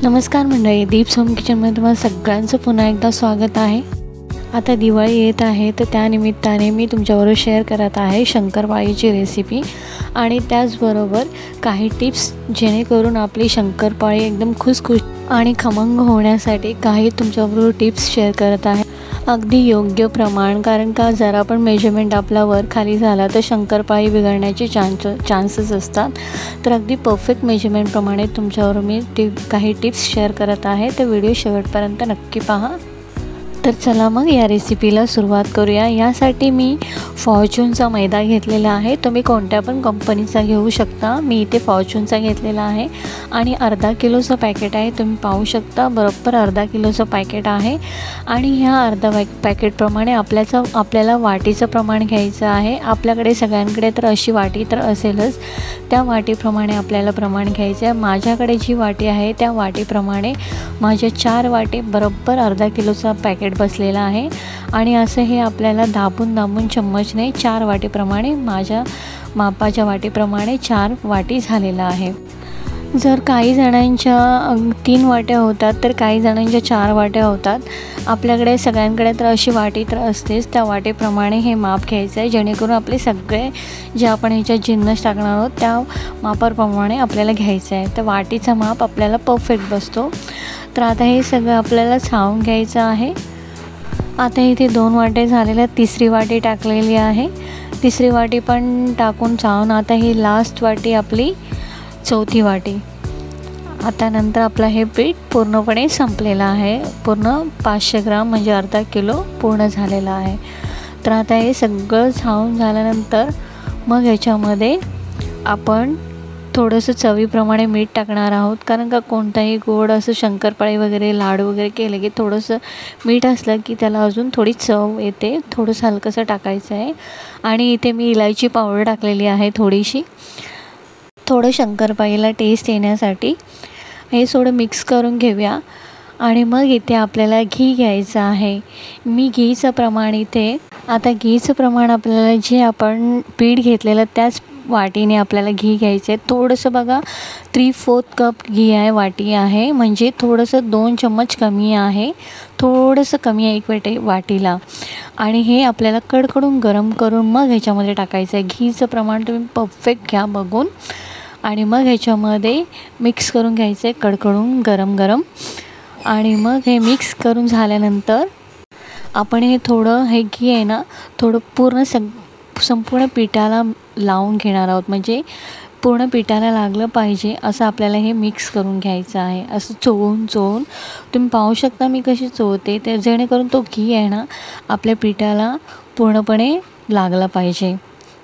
नमस्कार मंडळी, दीप्स होम किचनमध्ये तुम्हाला सगळ्यांचं पुन्हा एकदा स्वागत आहे। आता दिवाळी येत आहे तर त्यानिमित्ताने मी तुमच्याबरोबर शेअर करत आहे शंकरपाळीची रेसिपी आणि त्याचबरोबर काही टिप्स जेणेकरून आपली शंकरपाळी एकदम खुसखुश आणि खमंग होण्यासाठी काही तुमच्याबरोबर टिप्स शेअर करत आहे। अगदी योग्य प्रमाण, कारण का जरा पण मेजरमेंट आपला वर खाली झाला तर शंकरपाळी बिघडण्याचे चान्सेस असतात। तर अगदी परफेक्ट मेजरमेंट प्रमाणे तुमच्याबरोबर मी काही टिप्स शेअर करत आहे, तर व्हिडिओ शेवटपर्यंत नक्की पहा। तर चला मग या रेसिपीला सुरुवात करूया। यासाठी मी फॉर्च्यूनचा मैदा घेतलेला आहे, तुम्ही कोणत्या पण कंपनीचा घेऊ शकता। मी इथे फॉर्च्यूनचा घेतलेला आहे आणि अर्धा किलोचं पॅकेट आहे, तुम्ही पाहू शकता बरोबर अर्धा किलोचं पॅकेट आहे। आणि ह्या अर्धा पॅकेटप्रमाणे आपल्याला वाटीचं प्रमाण घ्यायचं आहे। आपल्याकडे सगळ्यांकडे तर अशी वाटी तर असेलच, त्या वाटीप्रमाणे आपल्याला प्रमाण घ्यायचं आहे। माझ्याकडे जी वाटी आहे त्या वाटीप्रमाणे माझ्या 4 वाटी बरोबर अर्धा किलोचा पॅकेट बसलेला आहे आणि असं हे आपल्याला दाबून चम्मचने 4 वाटीप्रमाणे, माझ्या मापाच्या वाटीप्रमाणे 4 वाटी झालेला आहे। जर काही जणांच्या 3 वाट्या होतात तर काही जणांच्या 4 वाट्या होतात। आपल्याकडे सगळ्यांकडे तर अशी वाटी तर असतेच, त्या वाटीप्रमाणे हे माप घ्यायचं आहे, जेणेकरून आपले सगळे जे आपण ह्याच्यात जिन्नस टाकणार आहोत त्या मापाप्रमाणे आपल्याला घ्यायचं आहे। तर वाटीचा माप आपल्याला परफेक्ट बसतो। तर आता हे सगळं आपल्याला छावून घ्यायचं आहे। आता इथे 2 वाटे झालेल्या, तिसरी वाटी टाकलेली आहे, तिसरी वाटी पण टाकून छावून आता ही लास्ट वाटी आपली चौथी वाटी। आता नंतर आपलं हे पीठ पूर्णपणे संपलेलं आहे, पूर्ण 500 ग्राम म्हणजे अर्धा किलो पूर्ण झालेला आहे। तर आता हे सगळं छावून झाल्यानंतर मग ह्याच्यामध्ये आपण थोडंसं चवीप्रमाणे मीठ टाकणार आहोत, कारण का कोणताही गोड असं शंकरपाळी वगैरे लाडू वगैरे केले की थोडंसं मीठ असलं की त्याला अजून थोडी चव येते, थोडंसं हलकंसं टाकायचं आहे। आणि इथे मी इलायची पावडर टाकलेली आहे थोडीशी, थोडं शंकरपाळीला टेस्ट येण्यासाठी। हे थोडं मिक्स करून घेऊया आणि मग इथे आपल्याला घी घ्यायचं आहे। मी घीचं प्रमाण इथे, आता घीचं प्रमाण आपल्याला जे आपण पीठ घेतलेलं त्याच वाटीने आपल्याला घी घ्यायचं आहे। थोडंसं बघा 3/4 कप घी आहे, वाटी आहे, म्हणजे थोडंसं 2 चम्मच कमी आहे, थोडंसं कमी आहे एक वाटीला। आणि हे आपल्याला कडकडून गरम करून मग ह्याच्यामध्ये टाकायचं आहे। घीचं प्रमाण तुम्ही परफेक्ट घ्या बघून आणि मग ह्याच्यामध्ये मिक्स करून घ्यायचं आहे कडकडून गरम आणि मग हे मिक्स करून झाल्यानंतर आपण हे थोडं हे घी आहे ना थोडं पूर्ण संपूर्ण पिठाला लावून घेणार आहोत, म्हणजे पूर्ण पिठाला लागलं पाहिजे असं आपल्याला हे मिक्स करून घ्यायचं आहे। असं चोळून तुम्ही पाहू शकता मी कशी चोळते, तर जेणेकरून तो घी आहे ना आपल्या पिठाला पूर्णपणे लागला पाहिजे।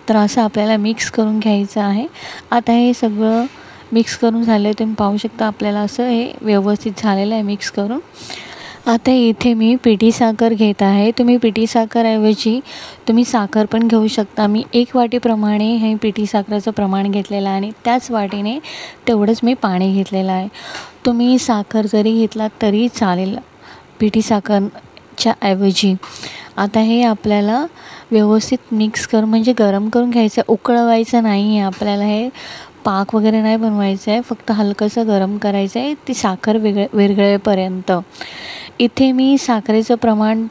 तर असं आपल्याला मिक्स करून घ्यायचं आहे। आता हे सगळं मिक्स करून झालं, तुम्ही पाहू शकता आपल्याला असं हे व्यवस्थित झालेलं आहे मिक्स करून। आता इथे मी पिठी साखर घेत आहे, तुम्ही पिठी साखरऐवजी तुम्ही साखर पण घेऊ शकता। मी 1 वाटीप्रमाणे हे पिठी साखरेचं प्रमाण घेतलेलं आहे आणि त्याच वाटीने तेवढंच मी पाणी घेतलेलं आहे। तुम्ही साखर जरी घेतलात तरी चालेल पिठी साखरच्या ऐवजी। आता हे आपल्याला व्यवस्थित मिक्स करून म्हणजे गरम करून घ्यायचं, उकळवायचं नाही आहे आपल्याला, हे पाक वगैरे नाही बनवायचं आहे, फक्त हलकंसं गरम करायचं आहे ती साखर विरघळेपर्यंत। इथे मी साखरेचं प्रमाण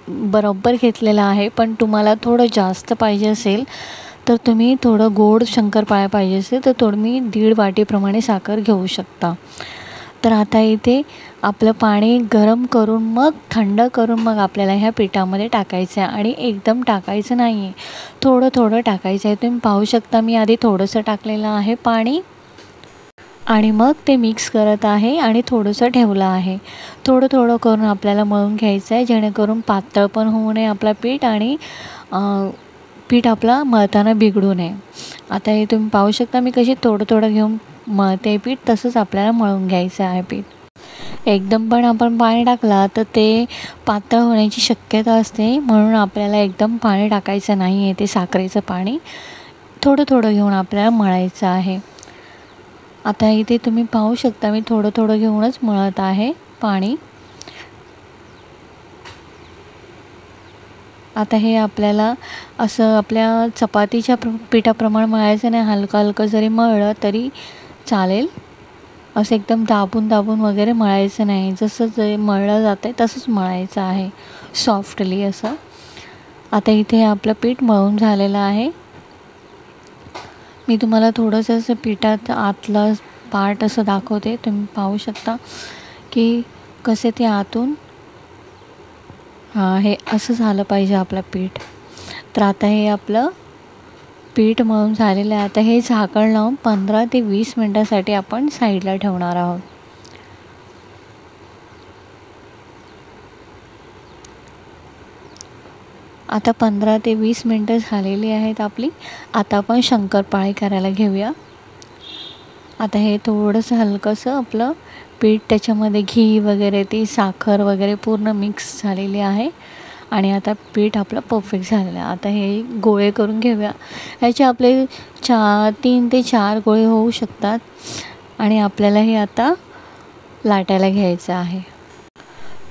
बरोबर घेतलेलं आहे, पण तुम्हाला थोडं जास्त पाहिजे असेल तर तुम्ही थोडं गोड शंकरपाळ्या पाहिजे असेल तर तुम्ही 1.5 वाटीप्रमाणे साखर घेऊ शकता। तर आता इथे आपलं पाणी गरम करून मग थंड करून मग आपल्याला ह्या पिठामध्ये टाकायचं आहे आणि एकदम टाकायचं नाही आहे, थोडं टाकायचं आहे। तुम्ही पाहू शकता मी आधी थोडंसं टाकलेलं आहे पाणी आणि मग ते मिक्स करत आहे आणि थोडंसं ठेवलं आहे। थोडं करून आपल्याला मळून घ्यायचं आहे, जेणेकरून पातळ पण होऊ नये आपला पीठ आणि पीठ आपला मळताना बिघडू नये। आता हे तुम्ही पाहू शकता मी कशी थोडं घेऊन मळते पीठ, तसंच आपल्याला मळून घ्यायचं आहे पीठ। एकदम पण आपण पाणी टाकला तर ते पातळ होण्याची शक्यता असते, म्हणून आपल्याला एकदम पाणी टाकायचं नाही आहे, ते साखरेचं पाणी थोडं घेऊन आपल्याला मळायचं आहे। आता इथे तुम्ही पाहू शकता मी थोडं घेऊनच मळत आहे पाणी। आता हे आपल्याला असं आपल्या चपातीच्या पिठाप्रमाणे मळायचं नाही, हलकं जरी मळलं तरी चालेल। असं एकदम दाबून दाबून वगैरे मळायचं नाही, जसं जे मळलं जातं आहे तसंच मळायचं आहे, सॉफ्टली असं. आता इथे आपलं पीठ मळून झालेलं आहे. मी तुम्हाला थोडंसं असं पिठात आतलं पार्ट असं दाखवते. तुम्ही पाहू शकता की कसे ते आतून हे असं झालं पाहिजे आपलं पीठ. तर आता हे आपलं पीठ मळून झालेलं आहे. आता हे झाकण लावून 15 ते 20 मिनटासाठी आपण साईडला ठेवणार आहोत. आता 15 ते 20 मिनटं झालेली आहेत आपली. आता आपण शंकरपाळी करायला घेऊया. आता हे थोडंसं हलकंसं आपलं पीठ, त्याच्यामध्ये घी वगैरे, ती साखर वगैरे पूर्ण मिक्स झालेली आहे आणि आता पीठ आपलं परफेक्ट झालेलं आहे. आता हे गोळे करून घेऊया. ह्याचे आपले 3 ते 4 गोळे होऊ शकतात आणि आपल्याला हे आता लाटायला घ्यायचं आहे.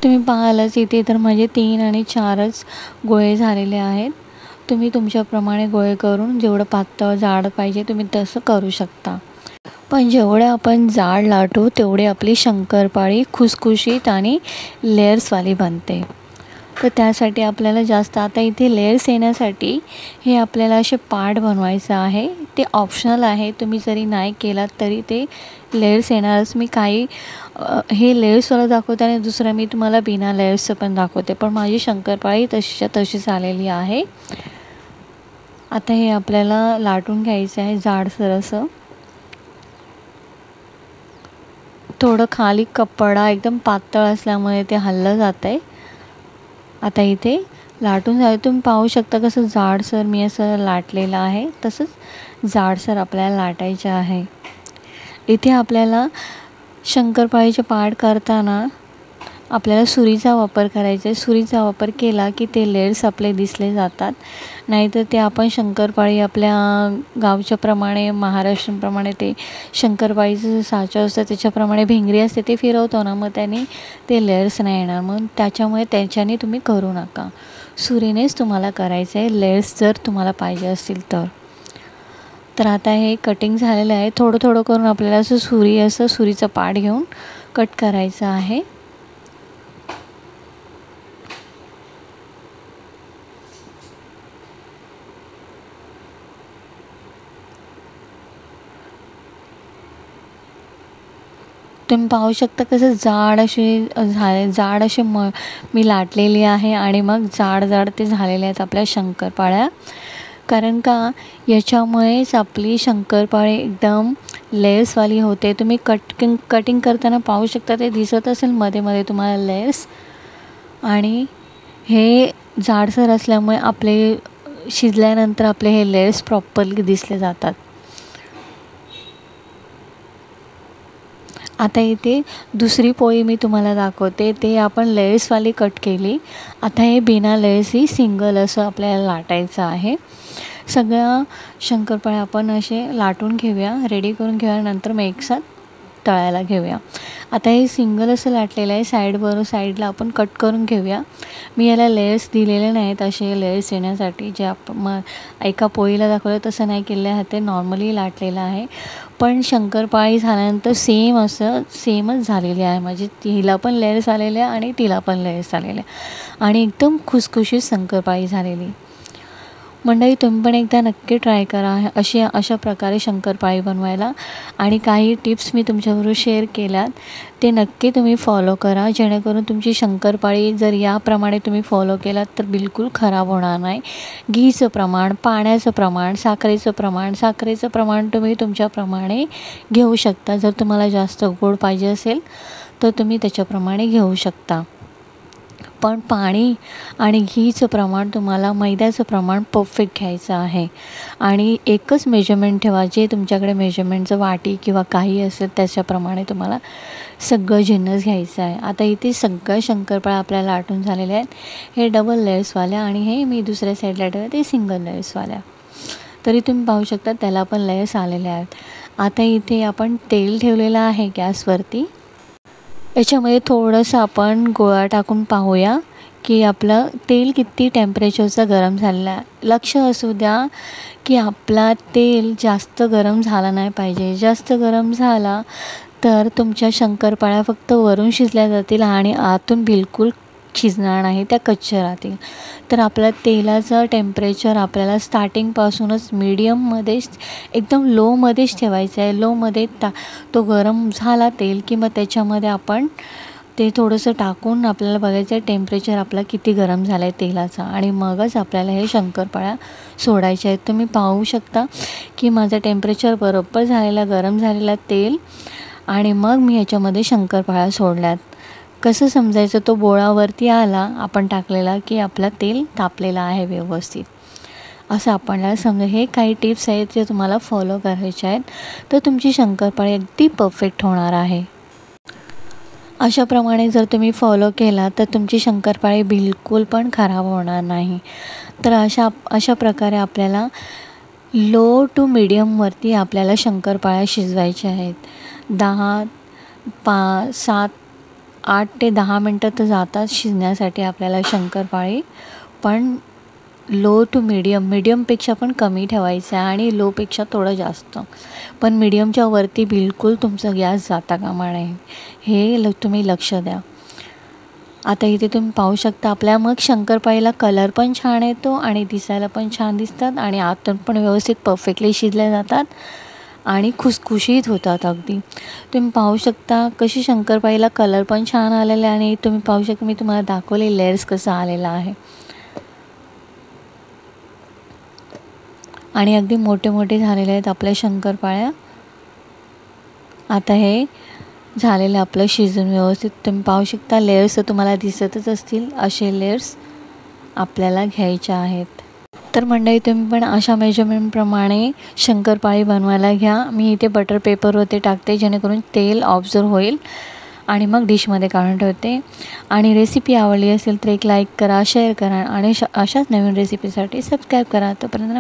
तुम्ही पाहालच इथे तर माझे 3 आणि 4च गोळे झालेले आहेत. तुम्ही तुमच्याप्रमाणे गोळे करून जेवढं पातळ जाड पाहिजे तुम्ही तसं करू शकता. पण जेवढं आपण जाड लाटू तेवढी आपली शंकरपाळी खुसखुशीत आणि लेयर्सवाली बनते. तर त्यासाठी आपल्याला जास्त, आता इथे लेयर्स येण्यासाठी हे आपल्याला असे पार्ट बनवायचं आहे. ते ऑप्शनल आहे, तुम्ही जरी नाही केलात तरी ते लेयर्स येणारच. मी काही हे लेयर्सवालं दाखवते आणि दुसरं मी तुम्हाला बिना लेयर्सचं पण दाखवते, पण माझी शंकरपाळी तशीच्या तशी झालेली आहे. आता हे आपल्याला लाटून घ्यायचं आहे जाडसर असं. थोडं खाली कपडा एकदम पातळ असल्यामुळे ते हललं जातं आहे. आता इथे लाटून झालं, तुम्ही पाहू शकता कसं जाडसर मी असं लाटलेलं आहे. तसंच जाडसर आपल्याला लाटायचं आहे. इथे आपल्याला शंकरपाळीचे पार्ट करताना आपल्याला सुरीचा वापर करायचा आहे. सुरीचा वापर केला की ते लेयर्स आपले दिसले जातात. नाहीतर ते आपण शंकरपाळी आपल्या गावच्या प्रमाणे, महाराष्ट्राप्रमाणे ते शंकरपाळीचं साचा असतं त्याच्याप्रमाणे भिंगरी असते ते फिरवतो ना, मग त्याने ते लेयर्स नाही येणार. मग त्याच्याने तुम्ही करू नका. सुरीनेच तुम्हाला करायचं आहे लेयर्स, जर तुम्हाला पाहिजे असतील तर. तर आता हे कटिंग झालेलं आहे. थोडं थोडं करून आपल्याला असं सुरीचं पाट घेऊन कट करायचं आहे. तुम्ही पाहू शकता कसं जाड असे मी लाटलेली आहे आणि मग जाड ते झालेले आहेत आपल्या शंकरपाळ्या. कारण का याच्यामुळेच आपली शंकरपाळी एकदम लेयर्सवाली होते. तुम्ही कटिंग करताना पाहू शकता, ते दिसत असेल मध्ये मध्ये तुम्हाला लेयर्स. आणि हे जाडसर असल्यामुळे आपले शिजल्यानंतर आपले हे लेयर्स प्रॉपरली दिसले जातात. आता इथे दुसरी पोळी मी तुम्हाला दाखवते. ते आपण लेयर्सवाली कट केली. आता हे बिना लेयर्स ही सिंगल असं आपल्याला लाटायचं आहे. सगळ्या शंकरपाळ्या आपण असे लाटून घेऊया, रेडी करून घेऊया, नंतर मग एकसाथ तळायला घेऊया. आता हे सिंगल असं लाटलेलं आहे. साईडला आपण कट करून घेऊया. मी याला लेयर्स दिलेले नाहीत, असे लेयर्स येण्यासाठी जे एका पोळीला दाखवलं तसं नाही केलेलं आहे. ते नॉर्मली लाटलेलं आहे. पण शंकरपाळी झाल्यानंतर सेमच झालेली आहे. म्हणजे हिला पण लेयर्स आलेल्या आणि तिला पण लेयर्स आलेल्या आणि एकदम खुसखुशीत शंकरपाळी झालेली. मंडळी, तुम्ही पण एकदा नक्की ट्राय करा अशा प्रकारे शंकरपाळी बनवायला. आणि काही टिप्स मी तुमच्याबरोबर शेअर केल्यात ते नक्की तुम्ही फॉलो करा, जेणेकरून तुमची शंकरपाळी जर याप्रमाणे तुम्ही फॉलो केलात तर बिलकुल खराब होणार नाही. घीचं प्रमाण, पाण्याचं प्रमाण, साखरेचं प्रमाण तुम्ही तुमच्याप्रमाणे घेऊ शकता. जर तुम्हाला जास्त गोड पाहिजे असेल तर तुम्ही त्याच्याप्रमाणे घेऊ शकता. पण पाणी आणि घीचं प्रमाण, तुम्हाला मैद्याचं प्रमाण परफेक्ट घ्यायचं आहे. आणि एकच मेजरमेंट ठेवा, जे तुमच्याकडे मेजरमेंटचं वाटी किंवा काही असेल त्याच्याप्रमाणे तुम्हाला सगळं जिन्नस घ्यायचं आहे. आता इथे सगळ्या शंकरपाळ्या आपल्याला लाटून झालेल्या आहेत. हे डबल लेयर्सवाल्या आणि हे मी दुसऱ्या साईडला ठेवलं ते सिंगल लेयर्सवाल्या. तरी तुम्ही पाहू शकता त्याला पण लेयर्स आलेल्या आहेत. आता इथे आपण तेल ठेवलेलं आहे गॅसवरती. याच्यामध्ये थोडंसं आपण गोळा टाकून पाहूया की आपलं तेल किती टेम्परेचरचं गरम झालेलं आहे. लक्ष असू द्या की आपला तेल जास्त गरम झाला नाही पाहिजे. जास्त गरम झाला तर तुमच्या शंकरपाळ्या फक्त वरून शिजल्या जातील आणि आतून बिलकुल शिजणार नाही, त्या कच्च्या राहतील. तर आपल्या तेलाचं टेम्परेचर आपल्याला स्टार्टिंगपासूनच मीडियममध्येच एकदम लोमध्येच ठेवायचं आहे. लोमध्ये तो गरम झाला तेल की मग त्याच्यामध्ये आपण ते थोडंसं टाकून आपल्याला बघायचं आहे टेम्परेचर आपला किती गरम झालं आहे तेलाचा, आणि मगच आपल्याला हे शंकरपाळ्या सोडायच्या आहेत. तुम्ही पाहू शकता की माझं टेम्परेचर बरोबर गरम झालेलं तेल, आणि मग मी ह्याच्यामध्ये शंकरपाळ्या सोडल्यात. कसं समजायचं, तो बोळावरती आला आपण टाकलेला की आपला तेल तापलेला आहे व्यवस्थित, असं आपल्याला समजा. हे काही टिप्स आहेत जे तुम्हाला फॉलो करायचे आहेत, तर तुमची शंकरपाळी अगदी परफेक्ट होणार आहे. अशाप्रमाणे जर तुम्ही फॉलो केला तर तुमची शंकरपाळी बिलकुल पण खराब होणार नाही. तर अशा प्रकारे आपल्याला लो टू मीडियमवरती आपल्याला शंकरपाळ्या शिजवायच्या आहेत. 8 ते 10 मिनटं तर जातात शिजण्यासाठी आपल्याला शंकरपाळी, पण लो टू मीडियमपेक्षा पण कमी ठेवायचं आहे आणि लोपेक्षा थोडं जास्त, पण मीडियमच्या वरती बिलकुल तुमचा गॅस जाता कामा नये, हे तुम्ही लक्ष द्या. आता इथे तुम्ही पाहू शकता आपल्या मग शंकरपाळीला कलर पण छान येतो आणि दिसायला पण छान दिसतात आणि आतून पण व्यवस्थित परफेक्टली शिजल्या जातात आणि खुसखुशीत होतात अगदी. तुम्ही पाहू शकता कशी शंकरपाळीला कलर पण छान आलेला आहे, आणि तुम्ही पाहू शकता मी तुम्हाला दाखवले लेयर्स कसं आलेला आहे, आणि अगदी मोठे मोठे झालेले आहेत आपल्या शंकरपाळ्या. आता हे झालेलं आपलं शिजून व्यवस्थित तुम्ही पाहू शकता. लेयर्स तुम्हाला दिसतच असतील, असे लेयर्स आपल्याला घ्यायचे आहेत. तर मंडळी तुम्ही पण अशा मेजरमेंटप्रमाणे शंकरपाळी बनवायला घ्या. मी इथे बटर पेपरवरती टाकते जेणेकरून तेल ऑब्झर्व होईल, आणि मग डिशमध्ये काढून ठेवते. आणि रेसिपी आवडली असेल तर एक लाईक करा, शेअर करा, आणि अशाच नवीन रेसिपीसाठी सबस्क्राईब करा. तोपर्यंत